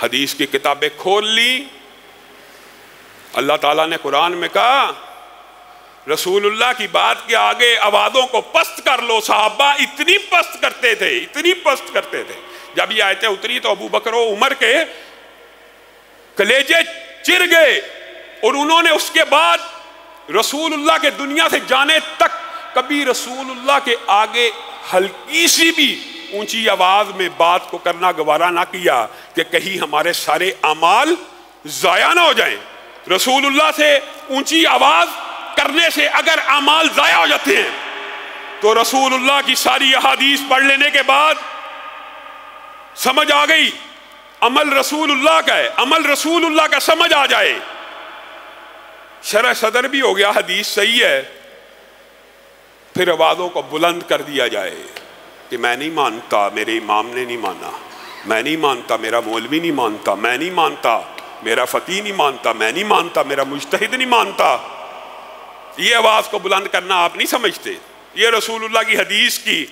حدیث کی کتابیں کھول لی. اللہ تعالیٰ نے قرآن میں کہا رسول اللہ کی بات کے آگے آوازوں کو پست کر لو. صحابہ اتنی پست کرتے تھے، اتنی پست کرتے تھے. جب یہ آیتیں اتری تو ابو بکر و عمر کے کلیجے چر گئے، اور انہوں نے اس کے بعد رسول اللہ کے دنیا سے جانے تک کبھی رسول اللہ کے آگے ہلکی سی بھی اونچی آواز میں بات کو کرنا گوارا نہ کیا کہ کہیں ہمارے سارے اعمال ضائع نہ ہو جائیں. رسول اللہ سے اونچی آواز کرنے سے اگر اعمال ضائع ہو جاتے ہیں تو رسول اللہ کی ساری احادیث پڑھ لینے کے بعد سمجھ آ گئی عمل رسول اللہ کا ہے، عمل رسول اللہ کا سمجھ آ جائے، شرح صدر بھی ہو گیا حدیث صحیح ہے، پھر آوازوں کو بلند کر دیا جائے کہ میں نہیں مانتا، میرے امام نے نہیں مانا، میں نہیں مانتا، میرا مولوی نہیں مانتا، میں نہیں مانتا، میرا فقیہ نہیں مانتا، میں نہیں مانتا، میرا مجتہد نہیں مانتا. یہ آواز کو بلند کرنا آپ نہیں سمجھتے. یہ رسول اللہ کی حدیث کی،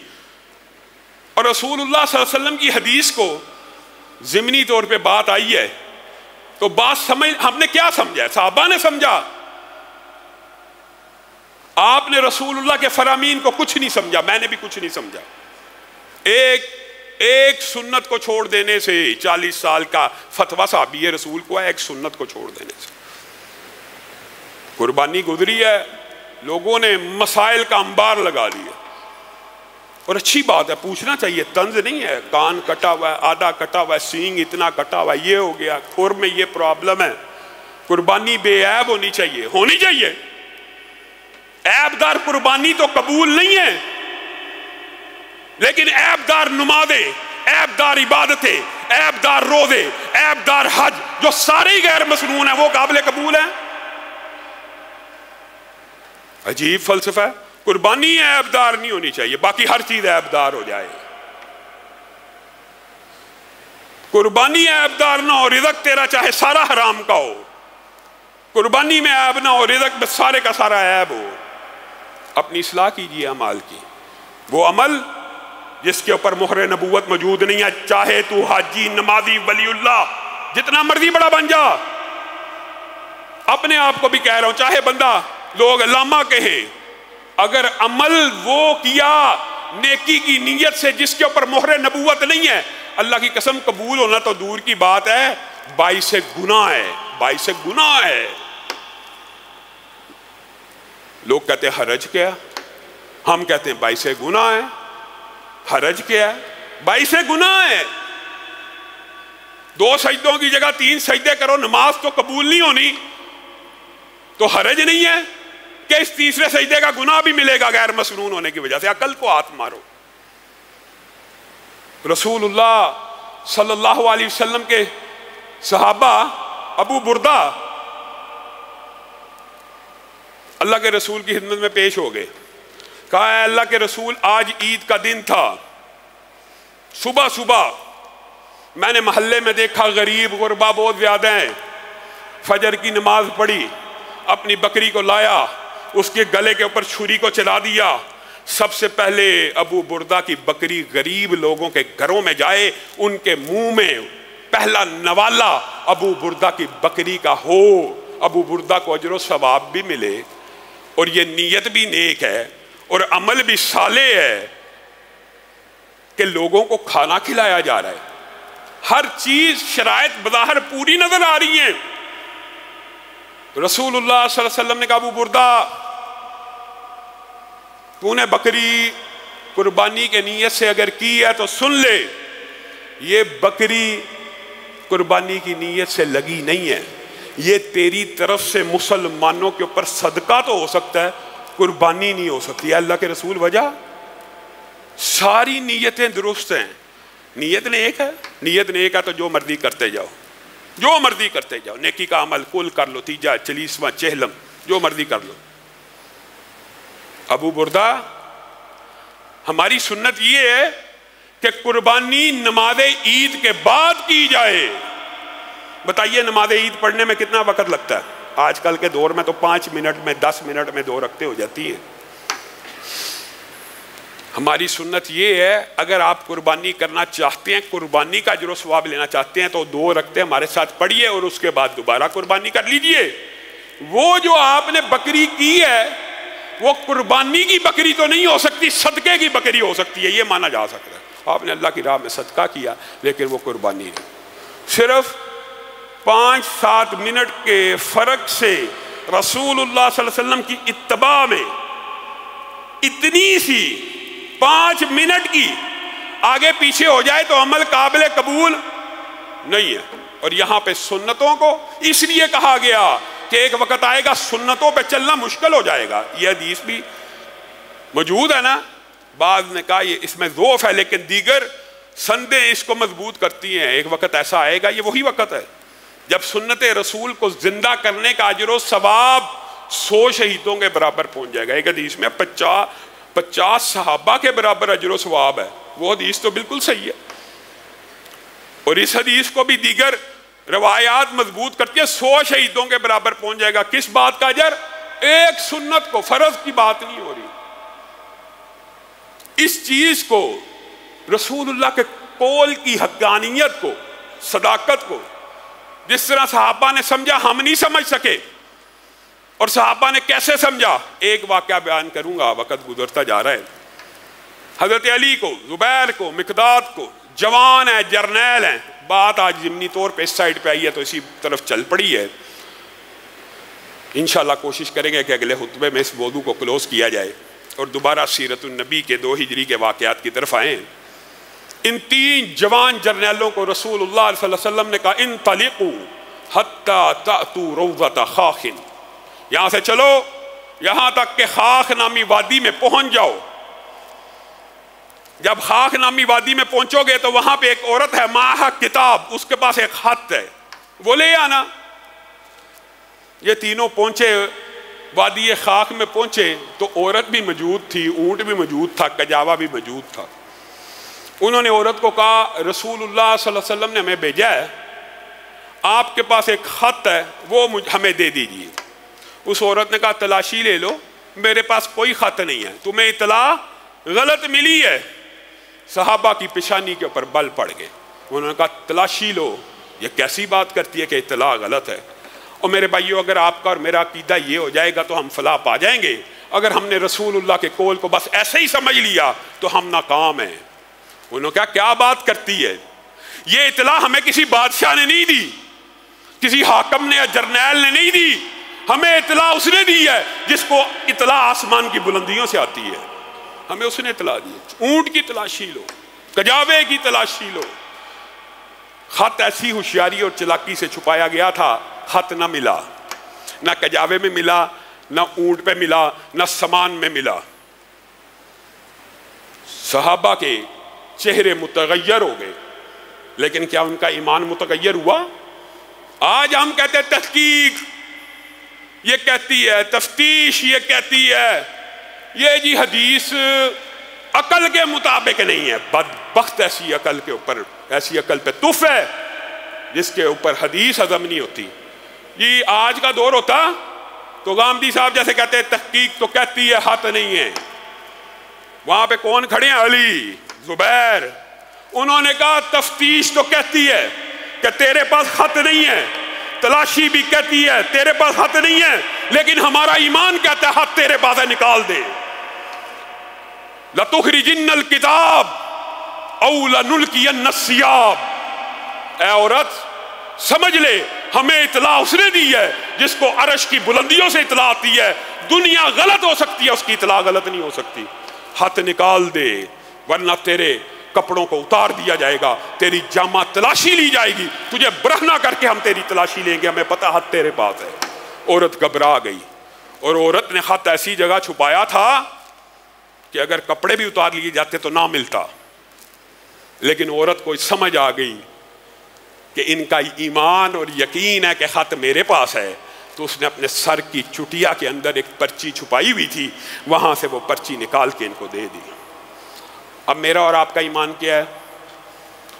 اور رسول اللہ صلی اللہ علیہ وسلم کی حدیث کو ضمنی طور پہ بات آئی ہے تو بات سمجھ، ہم نے کیا سمجھا ہے؟ صحابہ نے سمجھا. آپ نے رسول اللہ کے فرامین کو کچھ نہیں سمجھا، میں نے بھی کچھ نہیں سمجھا. ایک سنت کو چھوڑ دینے سے 40 سال کا فتویٰ صحابی رسول کو ہے، ایک سنت کو چھوڑ دینے سے. قربانی گزری ہے، لوگوں نے مسائل کا انبار لگا دیا، اور اچھی بات ہے، پوچھنا چاہیے، طنز نہیں ہے. کان کٹا ہوا ہے، آدھا کٹا ہوا ہے، سینگ اتنا کٹا ہوا ہے، یہ ہو گیا، کھور میں یہ پرابلم ہے. قربانی بے عیب ہونی چاہیے، ہونی چاہیے. عیب دار قربانی تو قبول نہیں ہے، لیکن عیب دار نمازیں، عیب دار عبادتیں، عیب دار روزے، عیب دار حج جو سارے ہی غیر مسنون ہیں وہ قابل قبول ہیں. عجیب فلسفہ ہے. قربانی عیب دار نہیں ہونی چاہیے، باقی ہر چیز عیب دار ہو جائے. قربانی عیب دار نہ ہو، رزق تیرا چاہے سارا حرام کا ہو، قربانی میں عیب نہ ہو، رزق میں سارے کا سارا عیب ہو. اپنی اصلاح کیجیے اعمال کی. وہ عمل جس کے اوپر مہر نبوت موجود نہیں ہے، چاہے تو حاجی، نمازی، ولی اللہ، جتنا مرضی بڑا بن جا. اپنے آپ کو بھی کہہ رہا ہوں، چاہے بندہ لوگ علامہ کہیں، اگر عمل وہ کیا نیکی کی نیت سے جس کے اوپر مہر نبوت نہیں ہے، اللہ کی قسم قبول ہونا تو دور کی بات ہے، باعث گناہ ہے، باعث گناہ ہے. لوگ کہتے ہیں حرج کیا، ہم کہتے ہیں باعث گناہ ہے. حرج کیا ہے؟ باعث گناہ ہے. 2 سجدوں کی جگہ 3 سجدے کرو، نماز تو قبول نہیں ہونی، تو حرج نہیں ہے کہ اس تیسرے سجدے کا گناہ بھی ملے گا غیر مسنون ہونے کی وجہ سے. عقل کو ہاتھ مارو. رسول اللہ صلی اللہ علیہ وسلم کے صحابہ ابو بردہ اللہ کے رسول کی خدمت میں پیش ہو گئے. کہا اے اللہ کے رسول، آج عید کا دن تھا، صبح صبح میں نے محلے میں دیکھا غریب غربا بہت زیادہ ہیں. فجر کی نماز پڑھی، اپنی بکری کو لایا، اس کے گلے کے اوپر چھری کو چلا دیا. سب سے پہلے ابو بردہ کی بکری غریب لوگوں کے گھروں میں جائے، ان کے منہ میں پہلا نوالا ابو بردہ کی بکری کا ہو. ابو بردہ کو اجر و ثواب بھی ملے، اور یہ نیت بھی نیک ہے، اور عمل بھی صالح ہے کہ لوگوں کو کھانا کھلایا جا رہا ہے. ہر چیز شرائط بظاہر پوری نظر آ رہی ہیں. رسول اللہ صلی اللہ علیہ وسلم نے کہا ابو بردہ، تو نے بکری قربانی کے نیت سے اگر کی ہے تو سن لے، یہ بکری قربانی کی نیت سے لگی نہیں ہے، یہ تیری طرف سے مسلمانوں کے اوپر صدقہ تو ہو سکتا ہے، قربانی نہیں ہو سکتی. اللہ کے رسول وجہ ساری نیتیں درست ہیں. نیت نیک ہے، نیت نیک ہے تو جو مرضی کرتے جاؤ، جو مرضی کرتے جاؤ. نیکی کا عمل کل کر لو، 30 40 چہلم جو مرضی کر لو. ابو بردہ، ہماری سنت یہ ہے کہ قربانی نماز عید کے بعد کی جائے. بتائیے نماز عید پڑھنے میں کتنا وقت لگتا ہے؟ آج کل کے دور میں تو 5 منٹ میں 10 منٹ میں 2 رکعتیں ہو جاتی ہیں. ہماری سنت یہ ہے اگر آپ قربانی کرنا چاہتے ہیں, قربانی کا اجر و ثواب لینا چاہتے ہیں تو 2 رکعتیں ہمارے ساتھ پڑھیے اور اس کے بعد دوبارہ قربانی کر لیجئے. وہ جو آپ نے بکری کی ہے وہ قربانی کی بکری تو نہیں ہو سکتی, صدقے کی بکری ہو سکتی ہے, یہ مانا جا سکتا ہے. آپ نے اللہ کی راہ میں صدقہ کیا لیکن وہ قربانی نہیں. صرف 5-7 منٹ کے فرق سے رسول اللہ صلی اللہ علیہ وسلم کی اتباع میں اتنی سی 5 منٹ کی آگے پیچھے ہو جائے تو عمل قابل قبول نہیں ہے. اور یہاں پہ سنتوں کو اس لیے کہا گیا کہ ایک وقت آئے گا سنتوں پہ چلنا مشکل ہو جائے گا. یہ حدیث بھی موجود ہے نا, بعض نے کہا یہ اس میں ضعف ہے لیکن دیگر سندیں اس کو مضبوط کرتی ہیں. ایک وقت ایسا آئے گا, یہ وہی وقت ہے جب سنت رسول کو زندہ کرنے کا اجر و ثواب 100 شہیدوں کے برابر پہنچ جائے گا. ایک حدیث میں 50 صحابہ کے برابر اجر و ثواب ہے. وہ حدیث تو بالکل صحیح ہے, اور اس حدیث کو بھی دیگر روایات مضبوط کرتی ہے. 100 شہیدوں کے برابر پہنچ جائے گا. کس بات کا اجر؟ ایک سنت کو, فرض کی بات نہیں ہو رہی. اس چیز کو, رسول اللہ کے قول کی حقانیت کو, صداقت کو جس طرح صحابہ نے سمجھا ہم نہیں سمجھ سکے. اور صحابہ نے کیسے سمجھا, ایک واقعہ بیان کروں گا, وقت گزرتا جا رہا ہے. حضرت علی کو, زبیر کو, مقداد کو, جوان ہیں, جرنیل ہیں. بات آج ضمنی طور پہ اس سائڈ پہ آئی ہے تو اسی طرف چل پڑی ہے. انشاءاللہ کوشش کریں گے کہ اگلے خطبے میں اس موضوع کو کلوز کیا جائے اور دوبارہ سیرت النبی کے 2 ہجری کے واقعات کی طرف آئیں. ان 3 جوان جرنیلوں کو رسول اللہ صلی اللہ علیہ وسلم نے کہا انطلقوا حتی تأتوا روضۃ خاخ, یہاں سے چلو یہاں تک کہ خاخ نامی وادی میں پہنچ جاؤ. جب خاخ نامی وادی میں پہنچو گے تو وہاں پہ ایک عورت ہے, معہا کتاب, اس کے پاس ایک خط ہے, وہ لے آنا. یہ تینوں پہنچے, وادی خاخ میں پہنچے تو عورت بھی موجود تھی, اونٹ بھی موجود تھا, کجاوا بھی موجود تھا. انہوں نے عورت کو کہا رسول اللہ صلی اللہ علیہ وسلم نے ہمیں بھیجا ہے, آپ کے پاس ایک خط ہے وہ ہمیں دے دیجیے. اس عورت نے کہا تلاشی لے لو, میرے پاس کوئی خط نہیں ہے, تمہیں اطلاع غلط ملی ہے. صحابہ کی پیشانی کے اوپر بل پڑ گئے. انہوں نے کہا تلاشی لو, یہ کیسی بات کرتی ہے کہ اطلاع غلط ہے. اور میرے بھائیو اگر آپ کا اور میرا عقیدہ یہ ہو جائے گا تو ہم فلاح پا جائیں گے. اگر ہم نے رسول اللہ کے قول کو بس ایسے ہی سمجھ لیا تو ہم ناکام ہیں. انہوں نے کہا کیا بات کرتی ہے, یہ اطلاع ہمیں کسی بادشاہ نے نہیں دی, کسی حاکم نے یا جرنیل نے نہیں دی, ہمیں اطلاع اس نے دی ہے جس کو اطلاع آسمان کی بلندیوں سے آتی ہے. ہمیں اس نے اطلاع دی. اونٹ کی تلاشی لو, کجاوے کی تلاشی لو. خط ایسی ہوشیاری اور چلاکی سے چھپایا گیا تھا, خط نہ ملا, نہ کجاوے میں ملا, نہ اونٹ پہ ملا, نہ سامان میں ملا. صحابہ کے چہرے متغیر ہو گئے, لیکن کیا ان کا ایمان متغیر ہوا؟ آج ہم کہتے ہیں تحقیق یہ کہتی ہے, تفتیش یہ کہتی ہے, یہ جی حدیث عقل کے مطابق نہیں ہے. بدبخت ایسی عقل کے اوپر, ایسی عقل پہ تف ہے جس کے اوپر حدیث ہضم نہیں ہوتی. یہ آج کا دور ہوتا تو غامدی صاحب جیسے کہتے ہیں تحقیق تو کہتی ہے خط نہیں ہے. وہاں پہ کون کھڑے ہیں؟ علی, زبیر. انہوں نے کہا تفتیش تو کہتی ہے کہ تیرے پاس خط نہیں ہے, تلاشی بھی کہتی ہے تیرے پاس خط نہیں ہے, لیکن ہمارا ایمان کہتا ہے خط تیرے پاس ہے, نکال دے. لَتُخْرِجِنَّ الْكِتَابَ أَوْ لَنُلْقِيَنَّ الثِّيَابَ. اے عورت سمجھ لے ہمیں اطلاع اس نے دی ہے جس کو عرش کی بلندیوں سے اطلاع آتی ہے. دنیا غلط ہو سکتی ہے, اس کی اطلاع غلط نہیں ہو سکتی. ہاتھ نکال دے ورنہ تیرے کپڑوں کو اتار دیا جائے گا, تیری جامہ تلاشی لی جائے گی, تجھے برہنہ کر کے ہم تیری تلاشی لیں گے, ہمیں پتہ ہاتھ تیرے پاس ہے. عورت گھبرا گئی, اور عورت نے خط ایسی جگہ چھپایا تھا کہ اگر کپڑے بھی اتار لیے جاتے تو نہ ملتا. لیکن عورت کو سمجھ آ گئی کہ ان کا ایمان اور یقین ہے کہ خط میرے پاس ہے, تو اس نے اپنے سر کی چٹیا کے اندر ایک پرچی چھپائی ہوئی تھی, وہاں سے وہ پرچی نکال کے ان کو دے دی. اب میرا اور آپ کا ایمان کیا ہے؟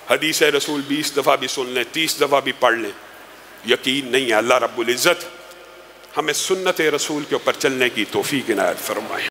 حدیث رسول 20 دفعہ بھی سن لیں, 30 دفعہ بھی پڑھ لیں, یقین نہیں ہے. اللہ رب العزت ہمیں سنت رسول کے اوپر چلنے کی توفیق عنایت فرمائے.